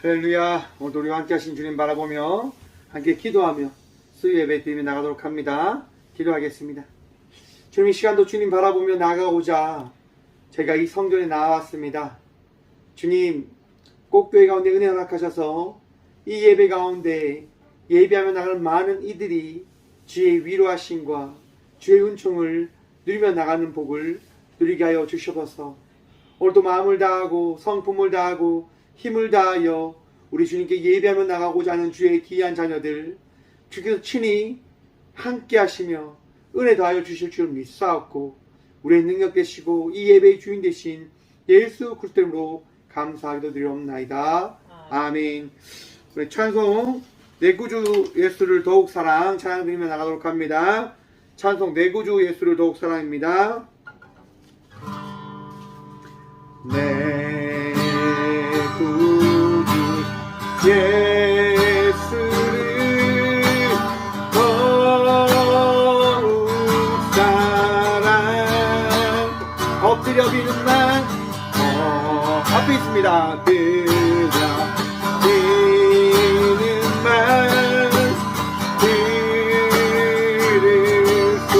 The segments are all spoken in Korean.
할렐루야. 오늘도 우리와 함께 하신 주님 바라보며 함께 기도하며 수요 예배 드리며 나가도록 합니다. 기도하겠습니다. 주님, 이 시간도 주님 바라보며 나가고자 제가 이 성전에 나왔습니다. 주님, 꼭 교회 가운데 은혜 허락하셔서 이 예배 가운데 예배하며 나가는 많은 이들이 주의 위로하심과 주의 은총을 누리며 나가는 복을 누리게 하여 주시옵소서. 오늘도 마음을 다하고 성품을 다하고 힘을 다하여 우리 주님께 예배하며 나가고자 하는 주의 귀한 자녀들 주께서 친히 함께 하시며 은혜 더하여 주실 줄 믿사옵고 우리의 능력 되시고 이 예배의 주인 되신 예수 그리스도 이름으로 감사하기도 드리옵나이다. 아멘. 우리 찬송 내 구주 예수를 더욱 사랑 찬양 드리며 나가도록 합니다. 찬송 내 구주 예수를 더욱 사랑입니다. 내 구주 예수를 더욱 사랑 엎드려 비는 날 앞에 있습니다. 엎드려 비는 말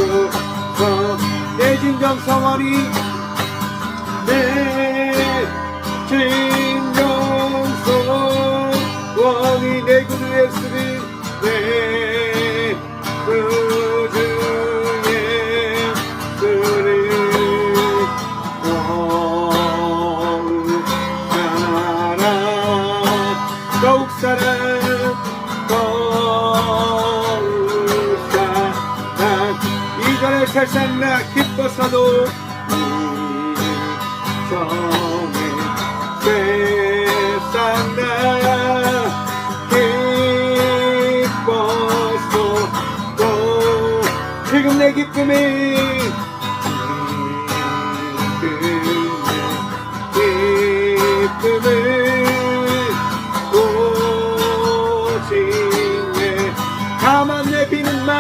들으소서. 내 진정 성원이 내 진정소원이 내 구주 예수를 내 구주 예수를 더욱 사랑 더욱 사랑 이전의 세상 나 기뻐서도 세상 나 기뻐서도 지금 내 기쁨이 오직 내 가만 내비는 말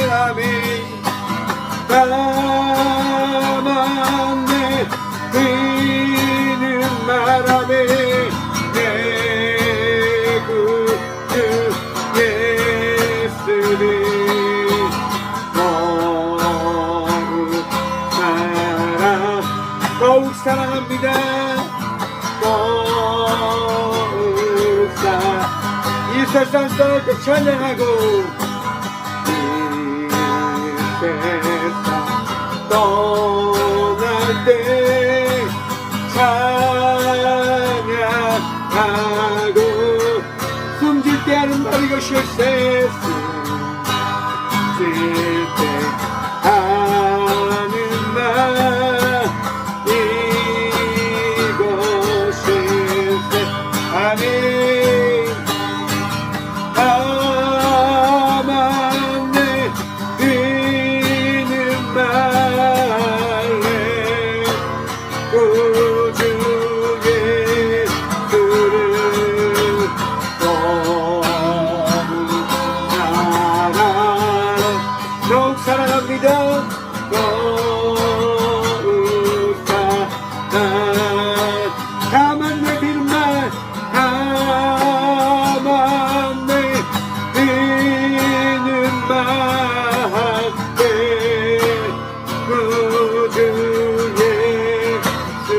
아멘. 가만 내비는 말하네. 내 구주 예수를 더욱 사랑합니다. 더욱 이 세상 떠날 때 찬양하고 이 세상 떠날 때 찬양하고 숨질 때 하는 말 이것이 세 숨질 때 하는 말 이것이 세 아멘. 가만 내비는 말래 구주 예수를 더욱 사랑합니다. 더욱 사랑 가만 내비는 말 가만 내비는 말에 구주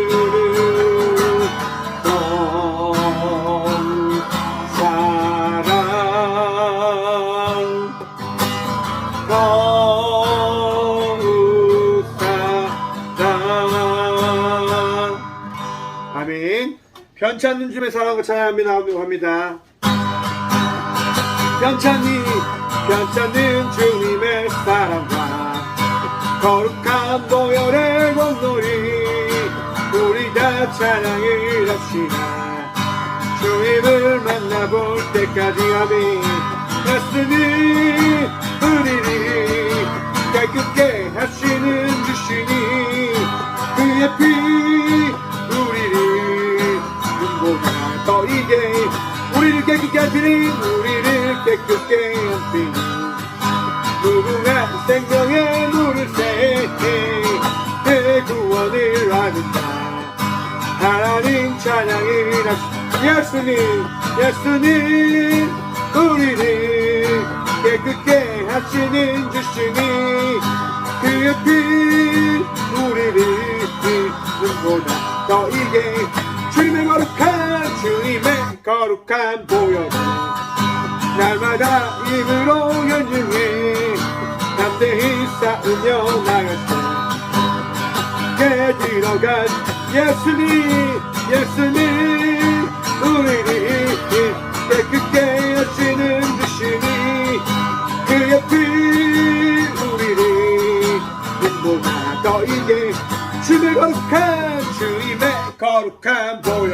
예수를 더욱 사랑 더욱 사랑 아멘. 변치 않는 주님의 사랑을 찬양합니다. 변치 않는 주님의 사랑과 거룩한 보혈의 공로리 우리 다 찬양을 합시다. 주님을 만나볼 때까지 아멘. 말씀이 우리를 깨끗게 하시는 주시니 그의 피 우리를 눈보다 버리게 우리를 깨끗게 하시니 우리를 깨끗게 하시니 무궁한 생명의 물을 새해 구원을 하는다. 하나님 찬양을 예수님 예수님 우리를 깨끗게 하시는 주시니 그의 피 우리를 눈보다 더 이게 주님의 거룩한 보혈 날마다 입으로 연중해 담대히 싸우며 나갔어 게 들어간 예수님 우리를 깨끗게 하시는 주시니 그의 피 우리를 눈보다 더 이게 주님의 거룩한 보혈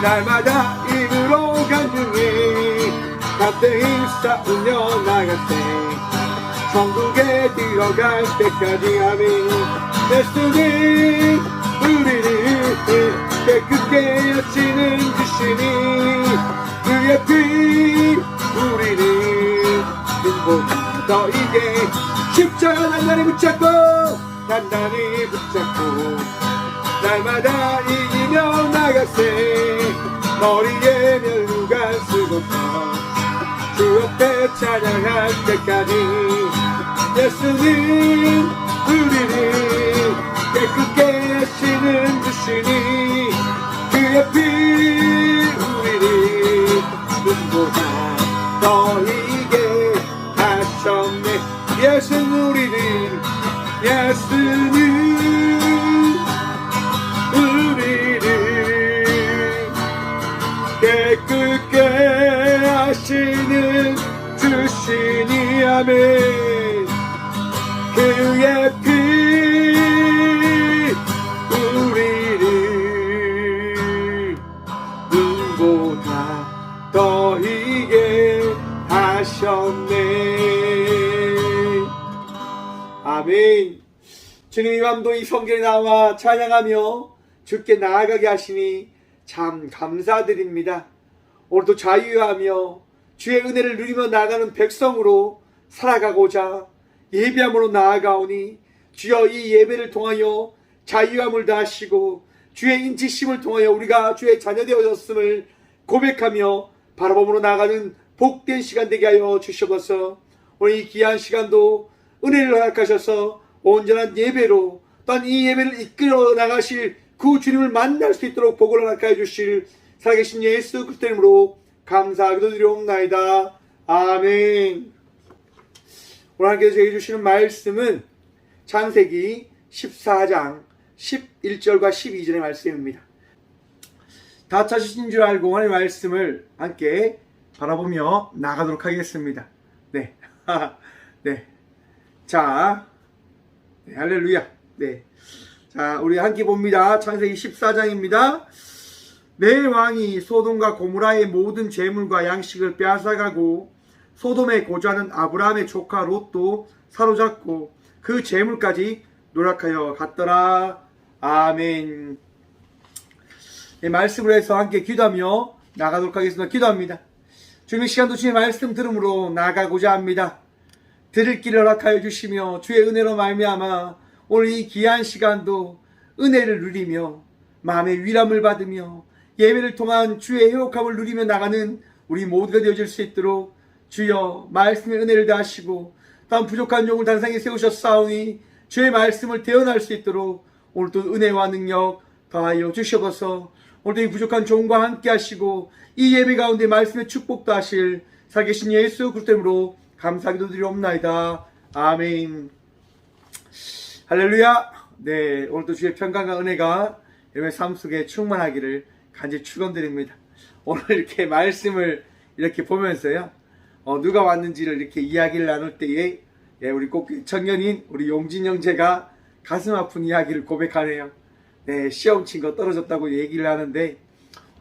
날마다 입으로 간증해 담대히 싸우며 나갔세 천국에 들어갈 때까지 아멘 예수님 우리를 깨끗게 하시는 주시니 그의 피 우리를 눈보다 더 이게 십자가 단단히 붙잡고 날마다 이기며 나갔세 머리에 멸루가 쓰고서 주 앞에 찬양할 때까지 예수님 우리를 깨끗게 하시는 주시니 그의 피 우리를 눈보다 더 이게 하셨네 예수님 우리를 깨끗게 하시는 주시니 아멘 그의 피 우리를 눈보다 더 이게 하셨네 아멘 주님 이 밤도 이 성전에 나와 찬양하며 주께 나아가게 하시니 참 감사드립니다. 오늘도 자유하며 주의 은혜를 누리며 나아가는 백성으로 살아가고자 예배함으로 나아가오니 주여 이 예배를 통하여 자유함을 다하시고 주의 인치심을 통하여 우리가 주의 자녀 되어졌음을 고백하며 바라봄으로 나아가는 복된 시간 되게 하여 주시옵소서. 오늘 이 귀한 시간도 은혜를 허락하셔서 온전한 예배로 또한 이 예배를 이끌어 나가실 그 주님을 만날 수 있도록 복을 허락하여 주실 살아계신 예수 그리스도 이름으로 감사하기도 드리옵나이다. 아멘. 오늘 하나님께서 저에게 주시는 말씀은 창세기 14장 11절과 12절의 말씀입니다. 다 찾으신 줄 알고 오늘 말씀을 함께 바라보며 나가도록 하겠습니다. 네. 네. 자, 네, 할렐루야. 네. 자, 우리 함께 봅니다. 창세기 14장입니다. 내 왕이 소돔과 고모라의 모든 재물과 양식을 빼앗아가고 소돔에 거주하는 아브라함의 조카 롯도 사로잡고 그 재물까지 노력하여 갔더라. 아멘. 네, 말씀을 해서 함께 기도하며 나가도록 하겠습니다. 기도합니다. 주님의 시간도 주의 말씀 들음으로 나가고자 합니다. 들을 길을 허락하여 주시며 주의 은혜로 말미암아 오늘 이 귀한 시간도 은혜를 누리며 마음의 위람을 받으며 예배를 통한 주의 회복함을 누리며 나가는 우리 모두가 되어질 수 있도록 주여 말씀의 은혜를 다하시고 다음 부족한 종을 단상에 세우셨사오니 주의 말씀을 대언할 수 있도록 오늘도 은혜와 능력 더하여 주시옵소서. 오늘도 이 부족한 종과 함께 하시고 이 예배 가운데 말씀의 축복도 하실 살아계신 예수 그리스도 이름으로 감사하기도 드리옵나이다. 아멘. 할렐루야. 네, 오늘도 주의 평강과 은혜가 여러분의 삶 속에 충만하기를 간절히 축원드립니다. 오늘 이렇게 말씀을 이렇게 보면서요, 누가 왔는지를 이렇게 이야기를 나눌 때에 우리 꽃길 청년인 우리 용진 형제가 가슴 아픈 이야기를 고백하네요. 네, 시험 친 거 떨어졌다고 얘기를 하는데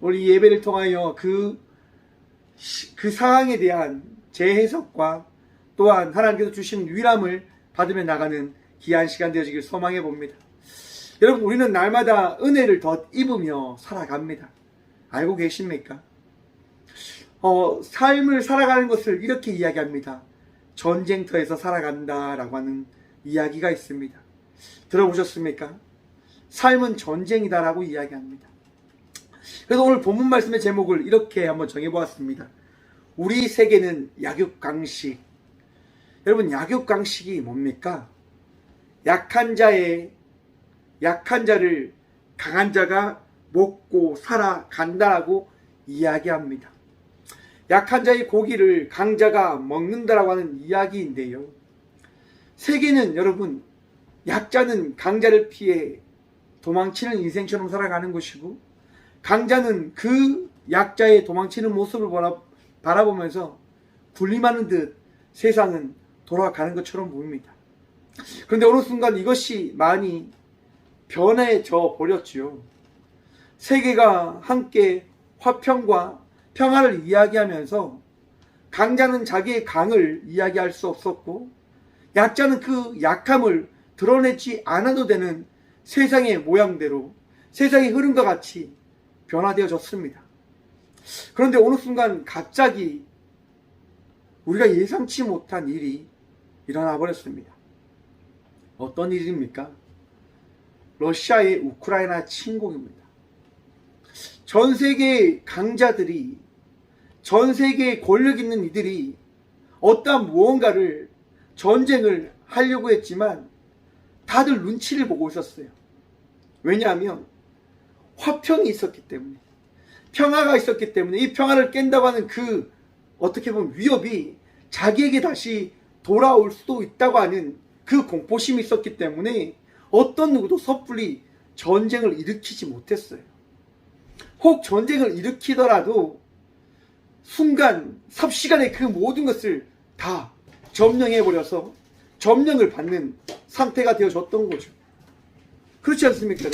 우리 예배를 통하여 그 상황에 대한 재해석과 또한 하나님께서 주신 위람을 받으며 나가는 귀한 시간 되어지길 소망해 봅니다. 여러분, 우리는 날마다 은혜를 더 입으며 살아갑니다. 알고 계십니까? 삶을 살아가는 것을 이렇게 이야기합니다. 전쟁터에서 살아간다라고 하는 이야기가 있습니다. 들어보셨습니까? 삶은 전쟁이다라고 이야기합니다. 그래서 오늘 본문 말씀의 제목을 이렇게 한번 정해보았습니다. 우리 세계는 약육강식. 여러분, 약육강식이 뭡니까? 약한 자를 강한 자가 먹고 살아간다라고 이야기합니다. 약한 자의 고기를 강자가 먹는다라고 하는 이야기인데요. 세계는 여러분, 약자는 강자를 피해 도망치는 인생처럼 살아가는 것이고, 강자는 그 약자의 도망치는 모습을 바라보면서 군림하는 듯 세상은 돌아가는 것처럼 보입니다. 그런데 어느 순간 이것이 많이 변해져 버렸지요. 세계가 함께 화평과 평화를 이야기하면서 강자는 자기의 강을 이야기할 수 없었고, 약자는 그 약함을 드러내지 않아도 되는 세상의 모양대로 세상의 흐름과 같이 변화되어졌습니다. 그런데 어느 순간 갑자기 우리가 예상치 못한 일이 일어나 버렸습니다. 어떤 일입니까? 러시아의 우크라이나 침공입니다. 전 세계의 강자들이, 전 세계의 권력 있는 이들이 어떠한 무언가를 전쟁을 하려고 했지만 다들 눈치를 보고 있었어요. 왜냐하면 화평이 있었기 때문에, 평화가 있었기 때문에, 이 평화를 깬다고 하는 그 어떻게 보면 위협이 자기에게 다시 돌아올 수도 있다고 하는 그 공포심이 있었기 때문에 어떤 누구도 섣불리 전쟁을 일으키지 못했어요. 혹 전쟁을 일으키더라도 순간 삽시간에 그 모든 것을 다 점령해버려서 점령을 받는 상태가 되어졌던 거죠. 그렇지 않습니까?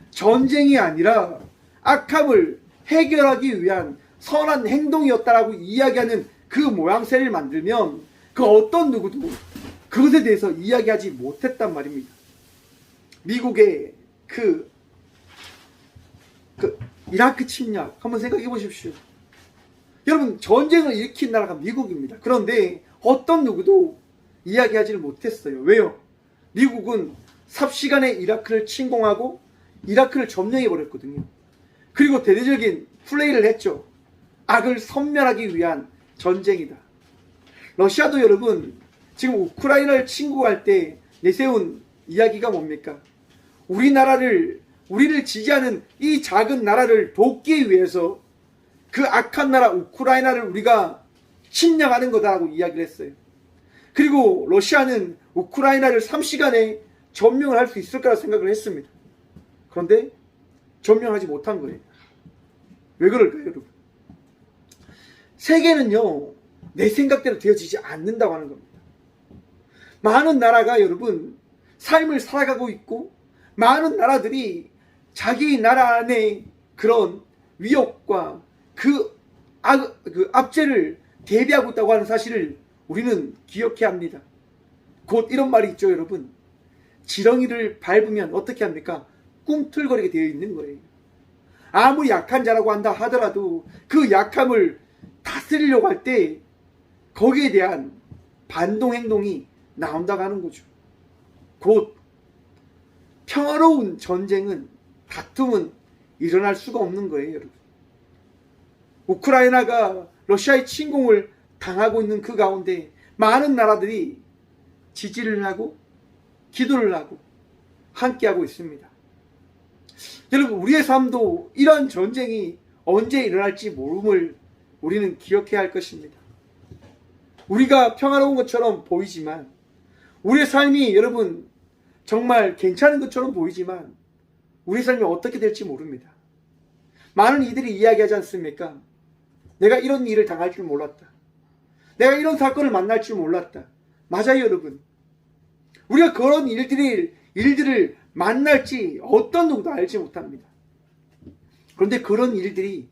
전쟁이 아니라 악함을 해결하기 위한 선한 행동이었다라고 이야기하는 그 모양새를 만들면 그 어떤 누구도 그것에 대해서 이야기하지 못했단 말입니다. 미국의 그 이라크 침략 한번 생각해 보십시오. 여러분, 전쟁을 일으킨 나라가 미국입니다. 그런데 어떤 누구도 이야기하지를 못했어요. 왜요? 미국은 삽시간에 이라크를 침공하고 이라크를 점령해 버렸거든요. 그리고 대대적인 플레이를 했죠. 악을 섬멸하기 위한 전쟁이다. 러시아도 여러분, 지금 우크라이나를 침공할 때 내세운 이야기가 뭡니까? 우리를 지지하는 이 작은 나라를 돕기 위해서 그 악한 나라 우크라이나를 우리가 침략하는 거다라고 이야기를 했어요. 그리고 러시아는 우크라이나를 3시간에 점령을 할 수 있을 거라 생각을 했습니다. 그런데 점령하지 못한 거예요. 왜 그럴까요, 여러분? 세계는요, 내 생각대로 되어지지 않는다고 하는 겁니다. 많은 나라가 여러분 삶을 살아가고 있고, 많은 나라들이 자기 나라 안에 그런 위협과 그 압제를 대비하고 있다고 하는 사실을 우리는 기억해야 합니다. 곧 이런 말이 있죠, 여러분. 지렁이를 밟으면 어떻게 합니까? 꿈틀거리게 되어 있는 거예요. 아무리 약한 자라고 한다 하더라도 그 약함을 다스리려고 할 때 거기에 대한 반동 행동이 나온다고 하는 거죠. 곧 평화로운 전쟁은, 다툼은 일어날 수가 없는 거예요, 여러분. 우크라이나가 러시아의 침공을 당하고 있는 그 가운데 많은 나라들이 지지를 하고 기도를 하고 함께하고 있습니다. 여러분, 우리의 삶도 이러한 전쟁이 언제 일어날지 모름을 우리는 기억해야 할 것입니다. 우리가 평화로운 것처럼 보이지만, 우리의 삶이 여러분 정말 괜찮은 것처럼 보이지만 우리 삶이 어떻게 될지 모릅니다. 많은 이들이 이야기하지 않습니까? 내가 이런 일을 당할 줄 몰랐다. 내가 이런 사건을 만날 줄 몰랐다. 맞아요, 여러분. 우리가 그런 일들을 만날지 어떤 누구도 알지 못합니다. 그런데 그런 일들이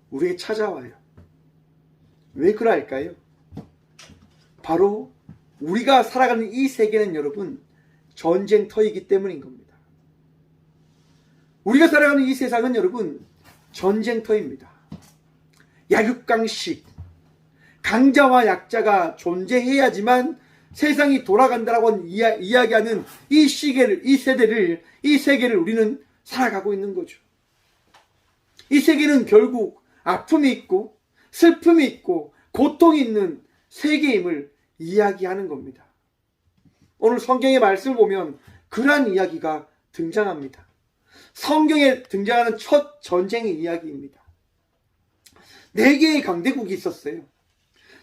우리에게 찾아와요. 왜 그럴까요? 바로 우리가 살아가는 이 세계는 여러분 전쟁터이기 때문인 겁니다. 우리가 살아가는 이 세상은 여러분 전쟁터입니다. 약육강식, 강자와 약자가 존재해야지만 세상이 돌아간다라고 이야기하는 이 세계를 우리는 살아가고 있는 거죠. 이 세계는 결국 아픔이 있고 슬픔이 있고 고통이 있는 세계임을 이야기하는 겁니다. 오늘 성경의 말씀을 보면 그러한 이야기가 등장합니다. 성경에 등장하는 첫 전쟁의 이야기입니다. 4개의 강대국이 있었어요.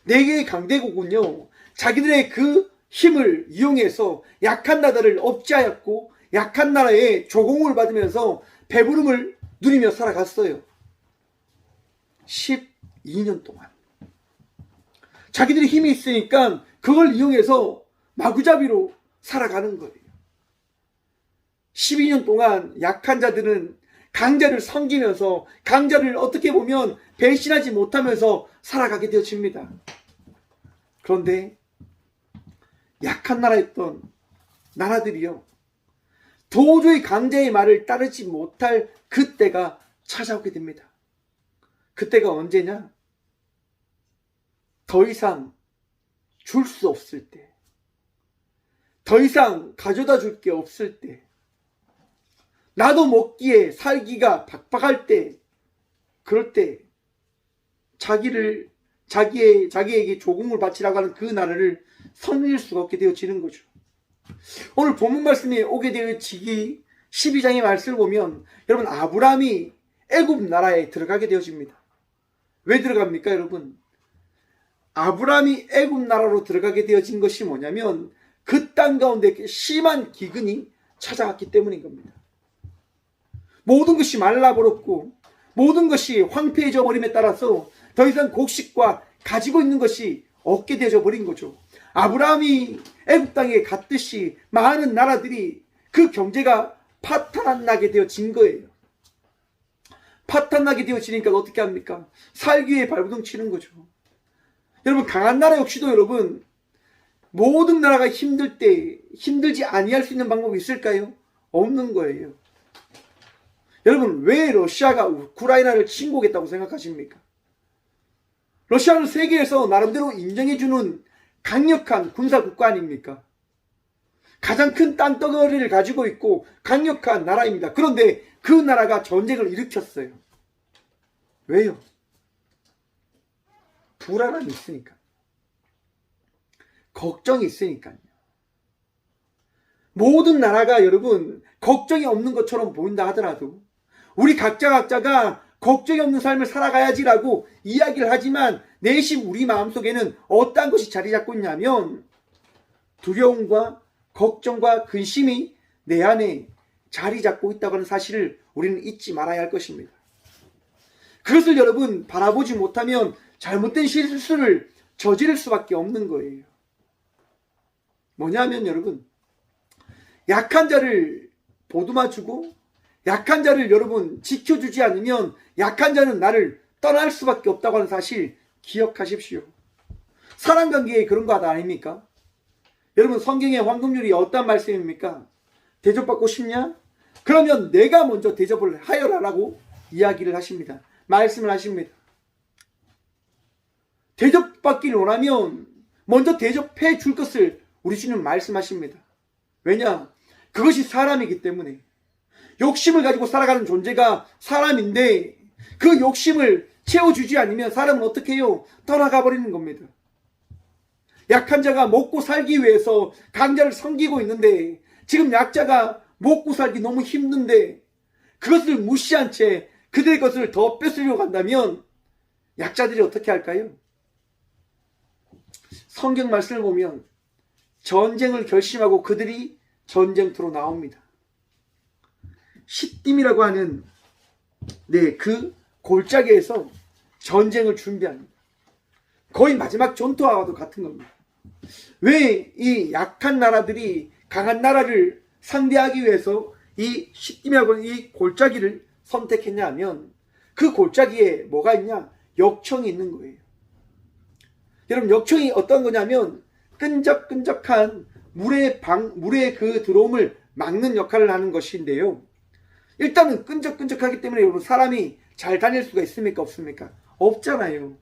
4개의 강대국은요, 자기들의 그 힘을 이용해서 약한 나라를 억제하였고 약한 나라의 조공을 받으면서 배부름을 누리며 살아갔어요. 12년 동안. 자기들이 힘이 있으니까 그걸 이용해서 마구잡이로 살아가는 거예요. 12년 동안 약한 자들은 강자를 섬기면서 강자를 어떻게 보면 배신하지 못하면서 살아가게 되어집니다. 그런데 약한 나라였던 나라들이요, 도저히 강자의 말을 따르지 못할 그때가 찾아오게 됩니다. 그때가 언제냐? 더 이상 줄 수 없을 때, 더 이상 가져다 줄 게 없을 때, 나도 먹기에 살기가 박박할 때, 그럴 때 자기에게 조공을 바치라고 하는 그 나라를 섬길 수가 없게 되어지는 거죠. 오늘 본문 말씀에 오게 되어지기 12장의 말씀을 보면 여러분, 아브라함이 애굽 나라에 들어가게 되어집니다. 왜 들어갑니까 여러분? 아브라함이 애굽 나라로 들어가게 되어진 것이 뭐냐면 그 땅 가운데 심한 기근이 찾아왔기 때문인 겁니다. 모든 것이 말라버렸고 모든 것이 황폐해져 버림에 따라서 더 이상 곡식과 가지고 있는 것이 없게 되어져 버린 거죠. 아브라함이 애굽 땅에 갔듯이 많은 나라들이 그 경제가 파탄나게 되어진 거예요. 파탄나게 되어지니까 어떻게 합니까? 살기 위해 발버둥 치는 거죠. 여러분, 강한 나라 역시도 여러분, 모든 나라가 힘들 때 힘들지 아니할 수 있는 방법이 있을까요? 없는 거예요. 여러분, 왜 러시아가 우크라이나를 침공했다고 생각하십니까? 러시아는 세계에서 나름대로 인정해주는 강력한 군사국가 아닙니까? 가장 큰 땅덩어리를 가지고 있고 강력한 나라입니다. 그런데 그 나라가 전쟁을 일으켰어요. 왜요? 불안함이 있으니까. 걱정이 있으니까요. 모든 나라가 여러분 걱정이 없는 것처럼 보인다 하더라도 우리 각자가 걱정이 없는 삶을 살아가야지라고 이야기를 하지만 내심 우리 마음속에는 어떠한 것이 자리 잡고 있냐면 두려움과 걱정과 근심이 내 안에 자리 잡고 있다고 하는 사실을 우리는 잊지 말아야 할 것입니다. 그것을 여러분 바라보지 못하면 잘못된 실수를 저지를 수밖에 없는 거예요. 뭐냐면 여러분, 약한 자를 보듬어주고 약한 자를 여러분 지켜주지 않으면 약한 자는 나를 떠날 수밖에 없다고 하는 사실 기억하십시오. 사랑관계에 그런 거 아닙니까? 여러분, 성경의 황금률이 어떤 말씀입니까? 대접받고 싶냐? 그러면 내가 먼저 대접을 하여라라고 이야기를 하십니다. 말씀을 하십니다. 대접받기를 원하면 먼저 대접해 줄 것을 우리 주님 말씀하십니다. 왜냐? 그것이 사람이기 때문에. 욕심을 가지고 살아가는 존재가 사람인데 그 욕심을 채워주지 않으면 사람은 어떻게 해요? 떠나가 버리는 겁니다. 약한 자가 먹고 살기 위해서 강자를 섬기고 있는데 지금 약자가 먹고 살기 너무 힘든데 그것을 무시한 채 그들의 것을 더 뺏으려고 한다면 약자들이 어떻게 할까요? 성경 말씀을 보면 전쟁을 결심하고 그들이 전쟁터로 나옵니다. 시딤이라고 하는 그 골짜기에서 전쟁을 준비합니다. 거의 마지막 전투와도 같은 겁니다. 왜 이 약한 나라들이 강한 나라를 상대하기 위해서 이 시딤이라고 하는 이 골짜기를 선택했냐 하면 그 골짜기에 뭐가 있냐? 역청이 있는 거예요. 여러분, 역청이 어떤 거냐면 끈적끈적한 물의 그 들어옴을 막는 역할을 하는 것인데요. 일단은 끈적끈적하기 때문에 여러분 사람이 잘 다닐 수가 있습니까? 없습니까? 없잖아요.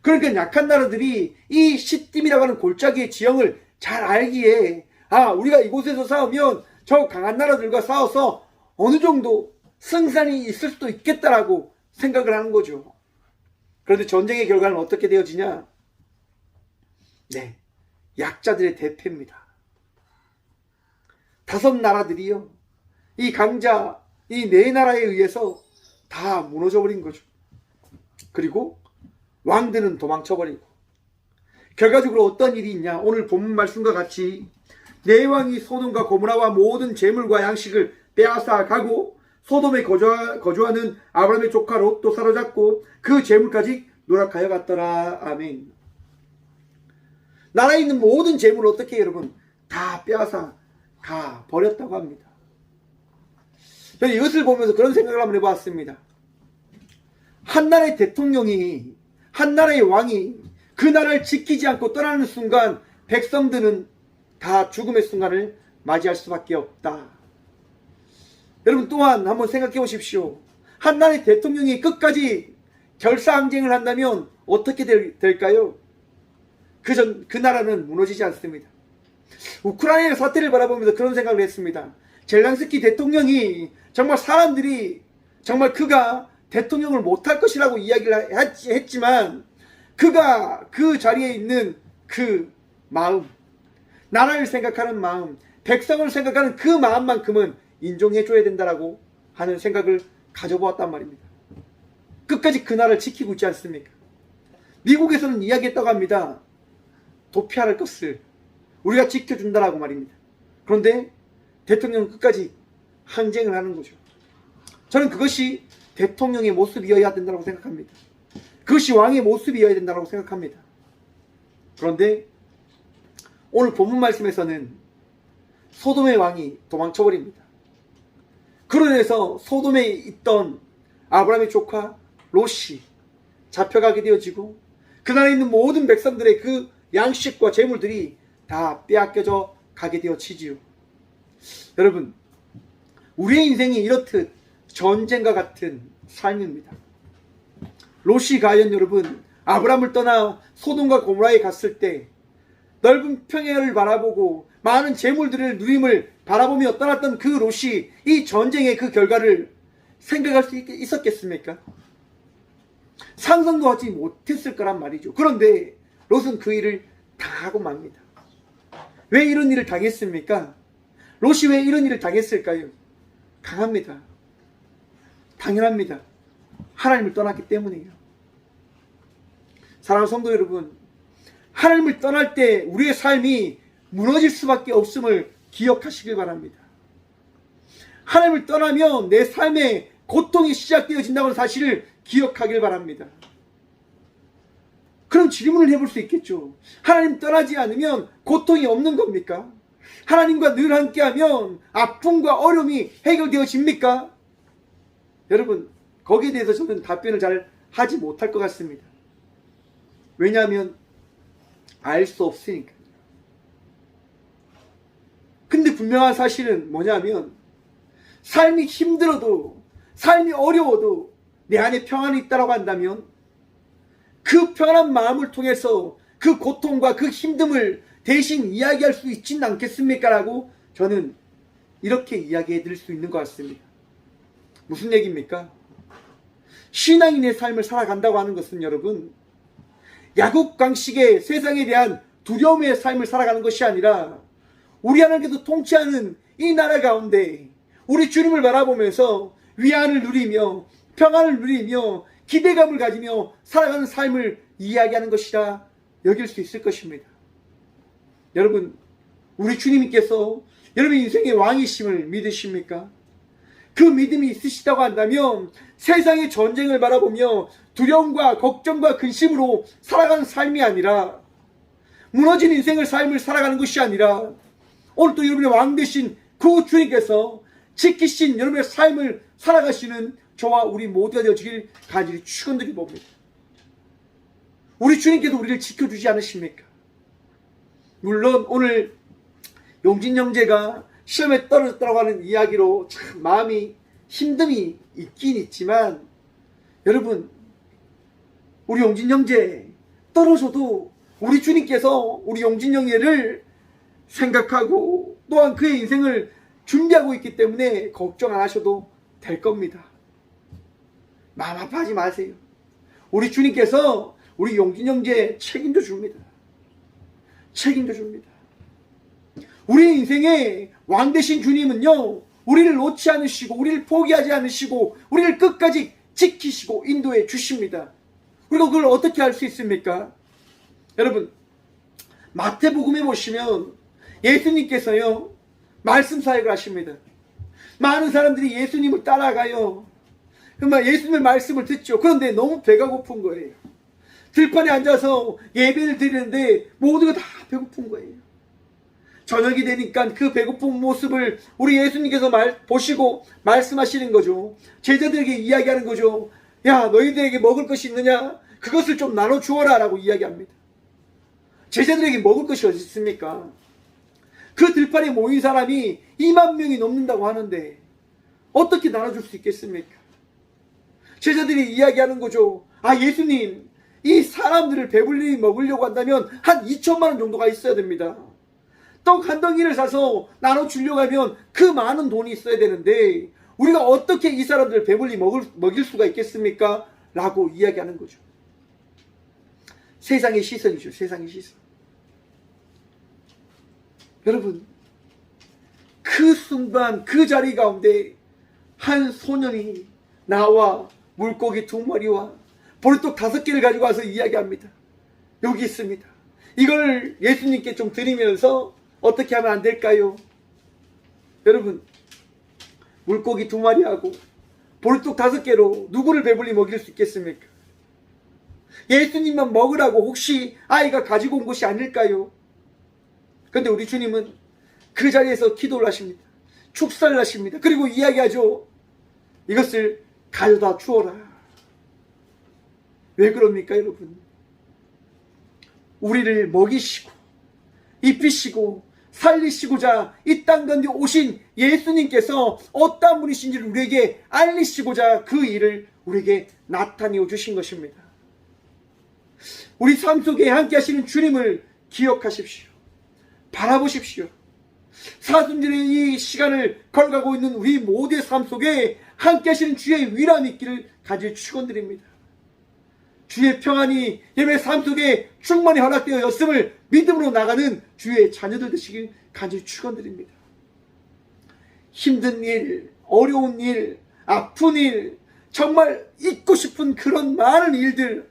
그러니까 약한 나라들이 이 시딤이라고 하는 골짜기의 지형을 잘 알기에 우리가 이곳에서 싸우면 저 강한 나라들과 싸워서 어느 정도 승산이 있을 수도 있겠다라고 생각을 하는 거죠. 그런데 전쟁의 결과는 어떻게 되어지냐? 네, 약자들의 대패입니다. 5 나라들이요, 이 강자, 이 4나라에 의해서 다 무너져버린 거죠. 그리고 왕들은 도망쳐버리고, 결과적으로 어떤 일이 있냐? 오늘 본문 말씀과 같이 4왕이 소돔과 고모라와 모든 재물과 양식을 빼앗아 가고 소돔에 거주하는 아브라함의 조카 롯도 사로잡고 그 재물까지 노략하여 갔더라. 아멘. 나라에 있는 모든 재물을 어떻게 해요, 여러분? 다 빼앗아 가 버렸다고 합니다. 저는 이것을 보면서 그런 생각을 한번 해봤습니다. 한 나라의 대통령이, 한 나라의 왕이 그 나라를 지키지 않고 떠나는 순간 백성들은 다 죽음의 순간을 맞이할 수밖에 없다. 여러분 또한 한번 생각해 보십시오. 한 나라의 대통령이 끝까지 결사항쟁을 한다면 어떻게 될까요? 그 나라는 무너지지 않습니다. 우크라이나 사태를 바라보면서 그런 생각을 했습니다. 젤란스키 대통령이 정말 사람들이 정말 그가 대통령을 못할 것이라고 이야기를 했지만 그가 그 자리에 있는 그 마음, 나라를 생각하는 마음, 백성을 생각하는 그 마음만큼은 인정해줘야 된다라고 하는 생각을 가져보았단 말입니다. 끝까지 그 나라를 지키고 있지 않습니까? 미국에서는 이야기했다고 합니다. 도피할 것을 우리가 지켜준다라고 말입니다. 그런데 대통령은 끝까지 항쟁을 하는 거죠. 저는 그것이 대통령의 모습이어야 된다고 생각합니다. 그것이 왕의 모습이어야 된다고 생각합니다. 그런데 오늘 본문 말씀에서는 소돔의 왕이 도망쳐버립니다. 그로 인해서 소돔에 있던 아브라함의 조카 롯이 잡혀가게 되어지고 그 나라에 있는 모든 백성들의 그 양식과 재물들이 다 빼앗겨져 가게 되어지지요. 여러분, 우리의 인생이 이렇듯 전쟁과 같은 삶입니다. 롯이 과연 여러분 아브라함을 떠나 소돔과 고모라에 갔을 때 넓은 평야를 바라보고 많은 재물들을 누림을 바라보며 떠났던 그 롯이 이 전쟁의 그 결과를 생각할 수 있었겠습니까? 상상도 하지 못했을 거란 말이죠. 그런데 롯은 그 일을 당하고 맙니다. 왜 이런 일을 당했습니까? 롯이 왜 이런 일을 당했을까요? 강합니다. 당연합니다. 하나님을 떠났기 때문이에요. 사랑하는 성도 여러분, 하나님을 떠날 때 우리의 삶이 무너질 수밖에 없음을 기억하시길 바랍니다. 하나님을 떠나면 내 삶에 고통이 시작되어진다는 사실을 기억하길 바랍니다. 그럼 질문을 해볼 수 있겠죠. 하나님 떠나지 않으면 고통이 없는 겁니까? 하나님과 늘 함께하면 아픔과 어려움이 해결되어집니까? 여러분, 거기에 대해서 저는 답변을 잘 하지 못할 것 같습니다. 왜냐하면 알 수 없으니까. 근데 분명한 사실은 뭐냐면 삶이 힘들어도, 삶이 어려워도 내 안에 평안이 있다고 한다면 그 편한 마음을 통해서 그 고통과 그 힘듦을 대신 이야기할 수 있지는 않겠습니까? 라고 저는 이렇게 이야기해 드릴 수 있는 것 같습니다. 무슨 얘기입니까? 신앙인의 삶을 살아간다고 하는 것은 여러분, 야곱강식의 세상에 대한 두려움의 삶을 살아가는 것이 아니라 우리 하나님께서 통치하는 이 나라 가운데 우리 주님을 바라보면서 위안을 누리며 평안을 누리며 기대감을 가지며 살아가는 삶을 이야기하는 것이라 여길 수 있을 것입니다. 여러분, 우리 주님께서 여러분 인생의 왕이심을 믿으십니까? 그 믿음이 있으시다고 한다면 세상의 전쟁을 바라보며 두려움과 걱정과 근심으로 살아가는 삶이 아니라, 무너진 인생을 삶을 살아가는 것이 아니라 오늘 또 여러분의 왕 되신 그 주님께서 지키신 여러분의 삶을 살아가시는 저와 우리 모두가 되어지길 간절히 축원드리 봅니다. 우리 주님께서 우리를 지켜주지 않으십니까? 물론 오늘 용진 형제가 시험에 떨어졌다고 하는 이야기로 참 마음이 힘듦이 있긴 있지만, 여러분, 우리 용진 형제 떨어져도 우리 주님께서 우리 용진 형제를 생각하고 또한 그의 인생을 준비하고 있기 때문에 걱정 안 하셔도 될 겁니다. 마음 아파하지 마세요. 우리 주님께서 우리 용진 형제 책임져 줍니다. 책임져 줍니다. 우리 인생의 왕 되신 주님은요, 우리를 놓지 않으시고 우리를 포기하지 않으시고 우리를 끝까지 지키시고 인도해 주십니다. 우리가 그걸 어떻게 할 수 있습니까? 여러분, 마태복음에 보시면 예수님께서요, 말씀 사역을 하십니다. 많은 사람들이 예수님을 따라가요. 정말 예수님의 말씀을 듣죠. 그런데 너무 배가 고픈 거예요. 들판에 앉아서 예배를 드리는데 모두가 다 배고픈 거예요. 저녁이 되니까 그 배고픈 모습을 우리 예수님께서 보시고 말씀하시는 거죠. 제자들에게 이야기하는 거죠. 야, 너희들에게 먹을 것이 있느냐? 그것을 좀 나눠주어라 라고 이야기합니다. 제자들에게 먹을 것이 어디 있습니까? 그 들판에 모인 사람이 2만 명이 넘는다고 하는데 어떻게 나눠줄 수 있겠습니까? 제자들이 이야기하는 거죠. 아, 예수님, 이 사람들을 배불리 먹으려고 한다면 한 2천만 원 정도가 있어야 됩니다. 떡 한 덩이를 사서 나눠주려고 하면 그 많은 돈이 있어야 되는데 우리가 어떻게 이 사람들을 배불리 먹일 수가 있겠습니까? 라고 이야기하는 거죠. 세상의 시선이죠. 세상의 시선. 여러분, 그 순간 그 자리 가운데 한 소년이 나와 물고기 2마리와 보리떡 5개를 가지고 와서 이야기합니다. 여기 있습니다. 이걸 예수님께 좀 드리면서 어떻게 하면 안 될까요? 여러분, 물고기 2마리하고 보리떡 5개로 누구를 배불리 먹일 수 있겠습니까? 예수님만 먹으라고 혹시 아이가 가지고 온 것이 아닐까요? 그런데 우리 주님은 그 자리에서 기도를 하십니다. 축사를 하십니다. 그리고 이야기하죠. 이것을 가져다 주어라. 왜 그럽니까, 여러분? 우리를 먹이시고 입히시고 살리시고자 이 땅 가운데 오신 예수님께서 어떤 분이신지를 우리에게 알리시고자 그 일을 우리에게 나타내어 주신 것입니다. 우리 삶 속에 함께 하시는 주님을 기억하십시오. 바라보십시오. 사순절의 이 시간을 걸어가고 있는 우리 모두의 삶 속에 함께 하시는 주의 위로함이 있기를 간절히 축원드립니다. 주의 평안이 예배 삶 속에 충만히 허락되었음을 믿음으로 나가는 주의 자녀들 되시길 간절히 축원드립니다. 힘든 일, 어려운 일, 아픈 일, 정말 잊고 싶은 그런 많은 일들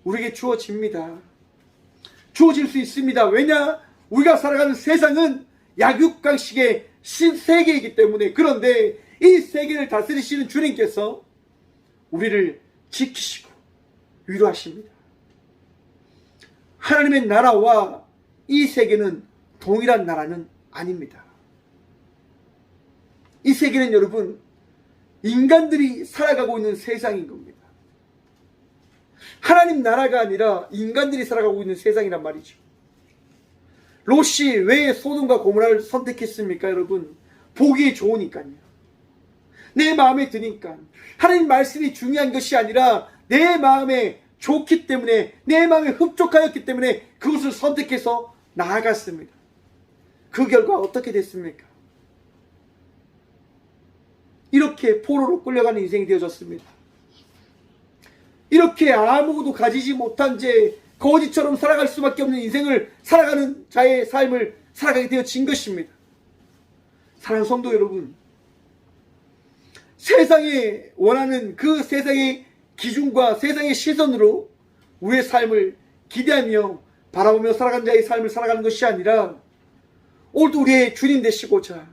우리에게 주어집니다. 주어질 수 있습니다. 왜냐? 우리가 살아가는 세상은 약육강식의 세계이기 때문에. 그런데 이 세계를 다스리시는 주님께서 우리를 지키시고 위로하십니다. 하나님의 나라와 이 세계는 동일한 나라는 아닙니다. 이 세계는 여러분, 인간들이 살아가고 있는 세상인 겁니다. 하나님 나라가 아니라 인간들이 살아가고 있는 세상이란 말이죠. 롯이 왜 소돔과 고모라를 선택했습니까, 여러분? 보기 좋으니까요. 내 마음에 드니까. 하나님 말씀이 중요한 것이 아니라 내 마음에 좋기 때문에, 내 마음에 흡족하였기 때문에 그것을 선택해서 나아갔습니다. 그 결과 어떻게 됐습니까? 이렇게 포로로 끌려가는 인생이 되어졌습니다. 이렇게 아무것도 가지지 못한 채 거지처럼 살아갈 수밖에 없는 인생을 살아가는 자의 삶을 살아가게 되어진 것입니다. 사랑하는 성도 여러분, 세상이 원하는 그 세상의 기준과 세상의 시선으로 우리의 삶을 기대하며 바라보며 살아가는 자의 삶을 살아가는 것이 아니라 오늘도 우리의 주님 되시고자,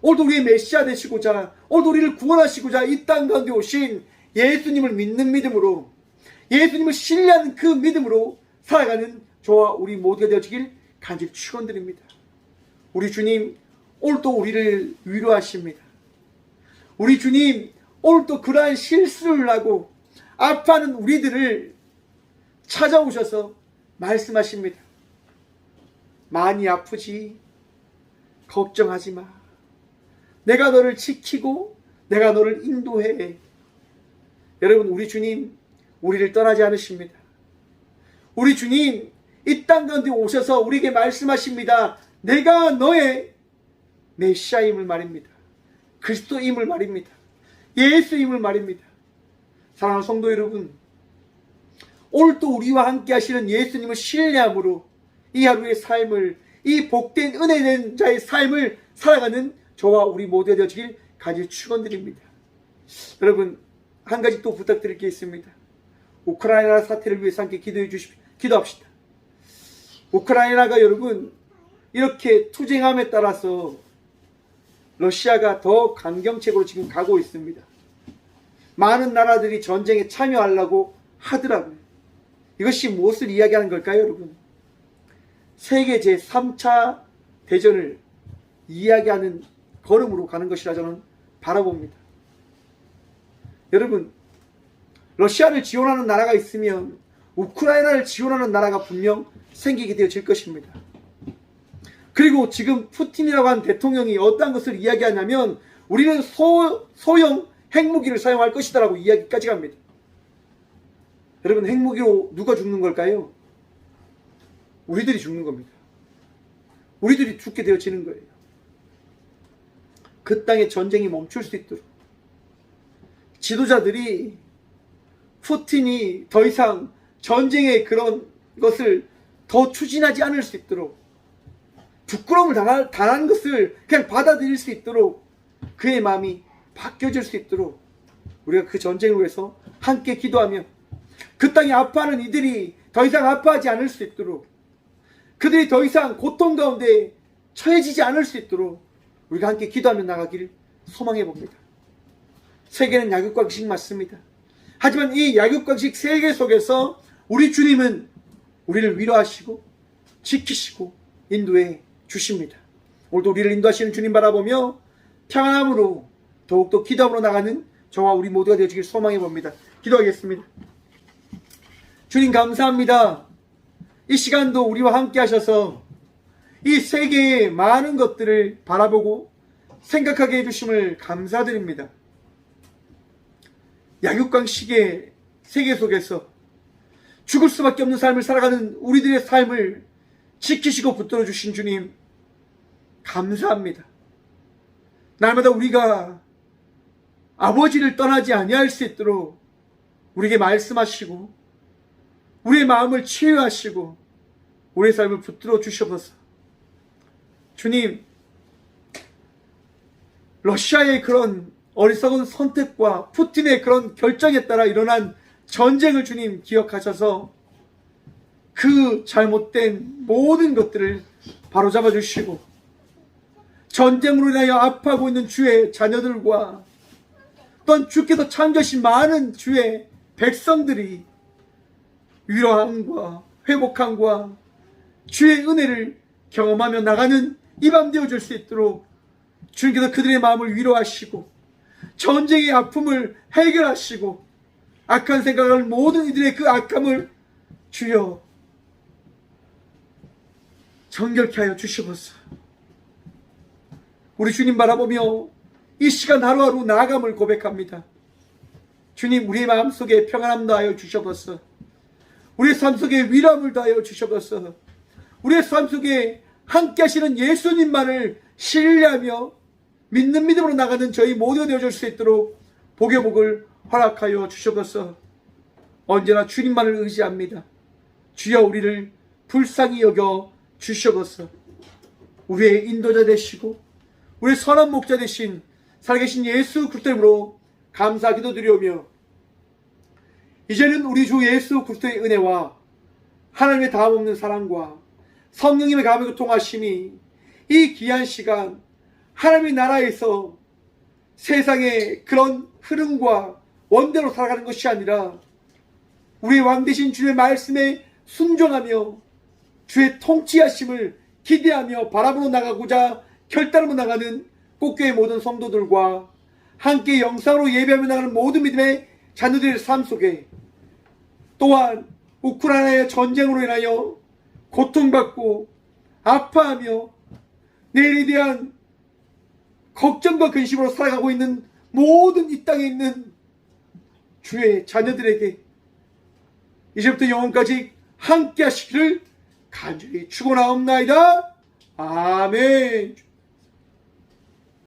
오늘도 우리의 메시아 되시고자, 오늘도 우리를 구원하시고자 이 땅 가운데 오신 예수님을 믿는 믿음으로, 예수님을 신뢰하는 그 믿음으로 살아가는 저와 우리 모두가 되어지길 간절히 축원드립니다. 우리 주님 오늘도 우리를 위로하십니다. 우리 주님 오늘도 그러한 실수를 하고 아파하는 우리들을 찾아오셔서 말씀하십니다. 많이 아프지? 걱정하지 마. 내가 너를 지키고 내가 너를 인도해. 여러분, 우리 주님 우리를 떠나지 않으십니다. 우리 주님 이 땅 가운데 오셔서 우리에게 말씀하십니다. 내가 너의 메시아임을 말입니다. 그리스도임을 말입니다. 예수임을 말입니다. 사랑하는 성도 여러분, 오늘도 우리와 함께 하시는 예수님을 신뢰함으로 이 하루의 삶을, 이 복된 은혜된 자의 삶을 살아가는 저와 우리 모두가 되어지길 간절히 축원드립니다. 여러분, 한 가지 또 부탁드릴 게 있습니다. 우크라이나 사태를 위해서 함께 기도합시다. 우크라이나가 여러분 이렇게 투쟁함에 따라서 러시아가 더 강경책으로 지금 가고 있습니다. 많은 나라들이 전쟁에 참여하려고 하더라고요. 이것이 무엇을 이야기하는 걸까요, 여러분? 세계 제3차 대전을 이야기하는 걸음으로 가는 것이라 저는 바라봅니다. 여러분, 러시아를 지원하는 나라가 있으면 우크라이나를 지원하는 나라가 분명 생기게 되어질 것입니다. 그리고 지금 푸틴이라고 하는 대통령이 어떠한 것을 이야기하냐면 우리는 소형 핵무기를 사용할 것이다 라고 이야기까지 합니다. 여러분, 핵무기로 누가 죽는 걸까요? 우리들이 죽는 겁니다. 우리들이 죽게 되어지는 거예요. 그 땅에 전쟁이 멈출 수 있도록 지도자들이 푸틴이 더 이상 전쟁의 그런 것을 더 추진하지 않을 수 있도록, 부끄러움을 당한 것을 그냥 받아들일 수 있도록 그의 마음이 바뀌어질 수 있도록 우리가 그 전쟁을 위해서 함께 기도하며 그 땅에 아파하는 이들이 더 이상 아파하지 않을 수 있도록, 그들이 더 이상 고통 가운데 처해지지 않을 수 있도록 우리가 함께 기도하며 나가기를 소망해 봅니다. 세계는 약육강식 맞습니다. 하지만 이 약육강식 세계 속에서 우리 주님은 우리를 위로하시고 지키시고 인도해 주십니다. 오늘도 우리를 인도하시는 주님 바라보며 평안함으로 더욱더 기도함으로 나가는 저와 우리 모두가 되어지길 소망해 봅니다. 기도하겠습니다. 주님 감사합니다. 이 시간도 우리와 함께 하셔서 이 세계의 많은 것들을 바라보고 생각하게 해주심을 감사드립니다. 약육강식의 세계 속에서 죽을 수밖에 없는 삶을 살아가는 우리들의 삶을 지키시고 붙들어 주신 주님 감사합니다. 날마다 우리가 아버지를 떠나지 아니할 수 있도록 우리에게 말씀하시고 우리의 마음을 치유하시고 우리의 삶을 붙들어 주셔서 주님, 러시아의 그런 어리석은 선택과 푸틴의 그런 결정에 따라 일어난 전쟁을 주님 기억하셔서 그 잘못된 모든 것들을 바로잡아 주시고 전쟁으로 인하여 아파하고 있는 주의 자녀들과 또한 주께서 창조하신 많은 주의 백성들이 위로함과 회복함과 주의 은혜를 경험하며 나가는 이 밤 되어줄 수 있도록 주님께서 그들의 마음을 위로하시고 전쟁의 아픔을 해결하시고 악한 생각을 모든 이들의 그 악함을 주여 정결케 하여 주시옵소서. 우리 주님 바라보며 이 시간 하루하루 나아감을 고백합니다. 주님, 우리의 마음속에 평안함 더하여 주시옵소서. 우리의 삶 속에 위로함을 더하여 주시옵소서. 우리의 삶 속에 함께 하시는 예수님만을 신뢰하며 믿는 믿음으로 나가는 저희 모두가 되어줄 수 있도록 복의 복을 허락하여 주시옵소서. 언제나 주님만을 의지합니다. 주여 우리를 불쌍히 여겨 주시옵소서. 우리의 인도자 되시고 우리의 선한 목자 되신 살아계신 예수 그리스도 이름으로 감사 기도드리오며 이제는 우리 주 예수 그리스도의 은혜와 하나님의 다함없는 사랑과 성령님의 감화 교통하심이 이 귀한 시간 하나님의 나라에서 세상의 그런 흐름과 원대로 살아가는 것이 아니라 우리 왕 되신 주의 말씀에 순종하며 주의 통치하심을 기대하며 바라보러 나가고자 결단하며 나가는 꽃교회 모든 성도들과 함께 영상으로 예배하며 나가는 모든 믿음의 자녀들의 삶 속에 또한 우크라이나의 전쟁으로 인하여 고통받고 아파하며 내일에 대한 걱정과 근심으로 살아가고 있는 모든 이 땅에 있는 주의 자녀들에게 이제부터 영원까지 함께 하시기를 간절히 축원하옵나이다. 아멘.